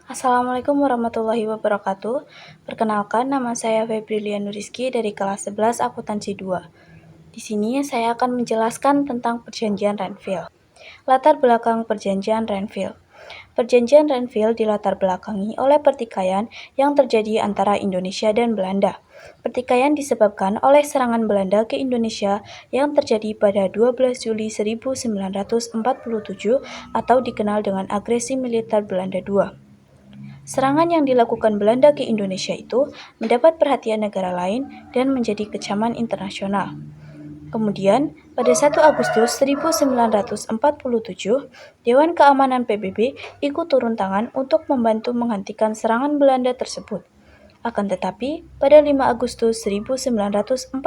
Assalamualaikum warahmatullahi wabarakatuh. Perkenalkan, nama saya Febrilia Nuriski dari kelas 11 Akuntansi 2. Di sini saya akan menjelaskan tentang Perjanjian Renville. Latar belakang Perjanjian Renville. Perjanjian Renville dilatar belakangi oleh pertikaian yang terjadi antara Indonesia dan Belanda. Pertikaian disebabkan oleh serangan Belanda ke Indonesia yang terjadi pada 12 Juli 1947 atau dikenal dengan agresi militer Belanda II. Serangan yang dilakukan Belanda ke Indonesia itu mendapat perhatian negara lain dan menjadi kecaman internasional. Kemudian, pada 1 Agustus 1947, Dewan Keamanan PBB ikut turun tangan untuk membantu menghentikan serangan Belanda tersebut. Akan tetapi, pada 5 Agustus 1947,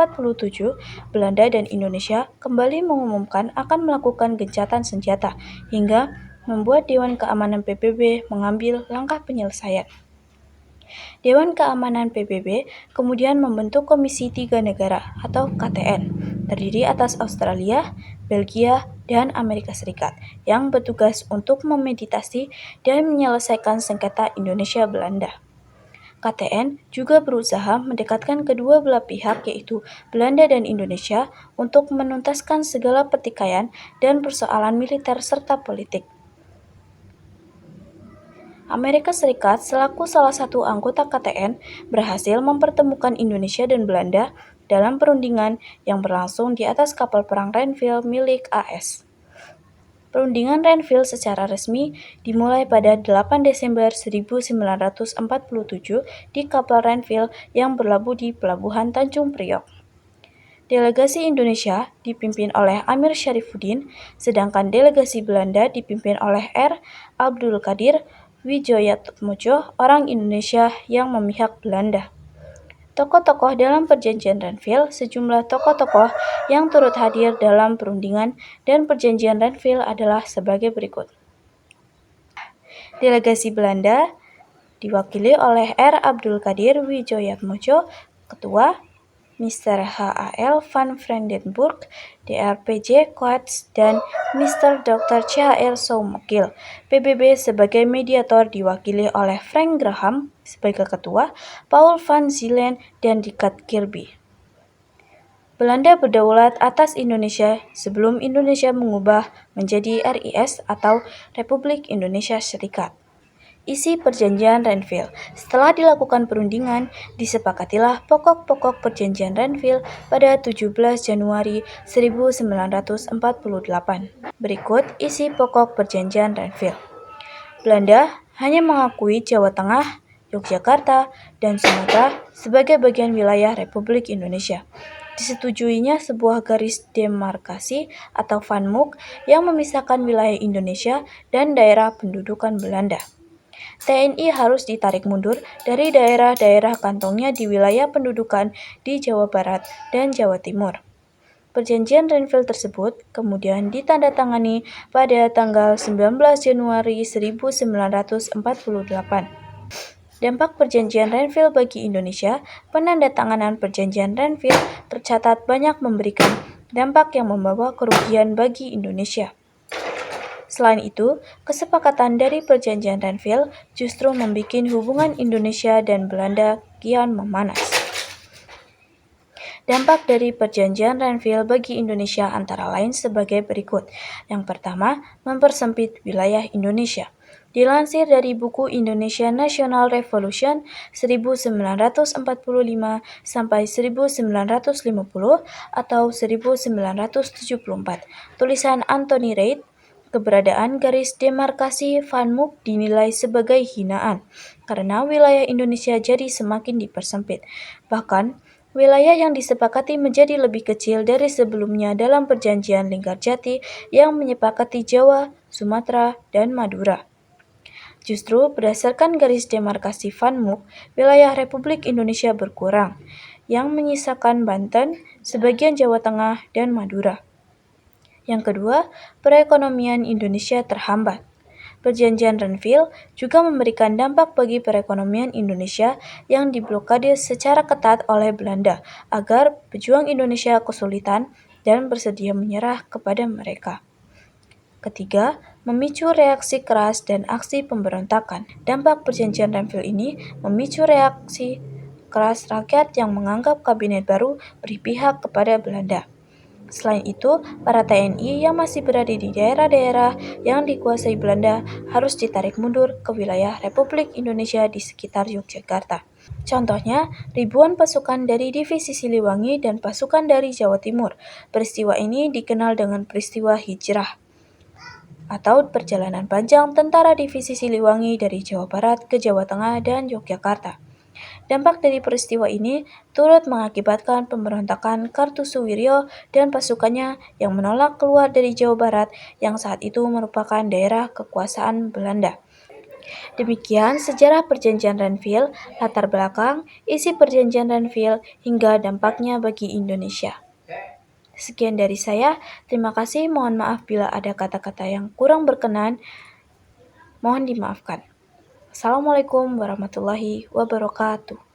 Belanda dan Indonesia kembali mengumumkan akan melakukan gencatan senjata hingga membuat Dewan Keamanan PBB mengambil langkah penyelesaian. Dewan Keamanan PBB kemudian membentuk Komisi Tiga Negara atau KTN, terdiri atas Australia, Belgia, dan Amerika Serikat, yang bertugas untuk memeditasi dan menyelesaikan sengketa Indonesia-Belanda. KTN juga berusaha mendekatkan kedua belah pihak yaitu Belanda dan Indonesia untuk menuntaskan segala pertikaian dan persoalan militer serta politik. Amerika Serikat selaku salah satu anggota KTN berhasil mempertemukan Indonesia dan Belanda dalam perundingan yang berlangsung di atas kapal perang Renville milik AS. Perundingan Renville secara resmi dimulai pada 8 Desember 1947 di kapal Renville yang berlabuh di Pelabuhan Tanjung Priok. Delegasi Indonesia dipimpin oleh Amir Syarifuddin, sedangkan delegasi Belanda dipimpin oleh R. Abdul Qadir Widjoyatmojo, orang Indonesia yang memihak Belanda. Tokoh-tokoh dalam Perjanjian Renville. Sejumlah tokoh-tokoh yang turut hadir dalam perundingan dan Perjanjian Renville adalah sebagai berikut. Delegasi Belanda diwakili oleh R. Abdul Qadir Widjoyatmojo, Ketua, Mr. H.A.L. van Vredenburg, Dr.P.J. Coates, dan Mr. Dr. C.H.R. Soumukil. PBB sebagai mediator diwakili oleh Frank Graham sebagai ketua, Paul van Zielen, dan Richard Kirby. Belanda berdaulat atas Indonesia sebelum Indonesia mengubah menjadi RIS atau Republik Indonesia Serikat. Isi Perjanjian Renville. Setelah dilakukan perundingan, disepakatilah pokok-pokok Perjanjian Renville pada 17 Januari 1948. Berikut isi pokok Perjanjian Renville. Belanda hanya mengakui Jawa Tengah, Yogyakarta, dan Sumatera sebagai bagian wilayah Republik Indonesia. Disetujuinya sebuah garis demarkasi atau Vanmuk yang memisahkan wilayah Indonesia dan daerah pendudukan Belanda. TNI harus ditarik mundur dari daerah-daerah kantongnya di wilayah pendudukan di Jawa Barat dan Jawa Timur. Perjanjian Renville tersebut kemudian ditandatangani pada tanggal 19 Januari 1948. Dampak Perjanjian Renville bagi Indonesia. Penandatanganan Perjanjian Renville tercatat banyak memberikan dampak yang membawa kerugian bagi Indonesia. Selain itu, kesepakatan dari Perjanjian Renville justru membuat hubungan Indonesia dan Belanda kian memanas. Dampak dari Perjanjian Renville bagi Indonesia antara lain sebagai berikut. Yang pertama, mempersempit wilayah Indonesia. Dilansir dari buku Indonesia National Revolution 1945 sampai 1950 atau 1974, tulisan Anthony Reid, keberadaan garis demarkasi Vanmuk dinilai sebagai hinaan karena wilayah Indonesia jadi semakin dipersempit. Bahkan, wilayah yang disepakati menjadi lebih kecil dari sebelumnya dalam Perjanjian Linggarjati yang menyepakati Jawa, Sumatera, dan Madura. Justru berdasarkan garis demarkasi Vanmuk, wilayah Republik Indonesia berkurang, yang menyisakan Banten, sebagian Jawa Tengah, dan Madura. Yang kedua, perekonomian Indonesia terhambat. Perjanjian Renville juga memberikan dampak bagi perekonomian Indonesia yang diblokade secara ketat oleh Belanda agar pejuang Indonesia kesulitan dan bersedia menyerah kepada mereka. Ketiga, memicu reaksi keras dan aksi pemberontakan. Dampak perjanjian Renville ini memicu reaksi keras rakyat yang menganggap kabinet baru berpihak kepada Belanda. Selain itu, para TNI yang masih berada di daerah-daerah yang dikuasai Belanda harus ditarik mundur ke wilayah Republik Indonesia di sekitar Yogyakarta. Contohnya, ribuan pasukan dari Divisi Siliwangi dan pasukan dari Jawa Timur. Peristiwa ini dikenal dengan peristiwa hijrah atau perjalanan panjang tentara Divisi Siliwangi dari Jawa Barat ke Jawa Tengah dan Yogyakarta. Dampak dari peristiwa ini turut mengakibatkan pemberontakan Kartosuwiryo dan pasukannya yang menolak keluar dari Jawa Barat yang saat itu merupakan daerah kekuasaan Belanda. Demikian sejarah perjanjian Renville, latar belakang, isi perjanjian Renville, hingga dampaknya bagi Indonesia. Sekian dari saya, terima kasih, mohon maaf bila ada kata-kata yang kurang berkenan, mohon dimaafkan. Assalamualaikum warahmatullahi wabarakatuh.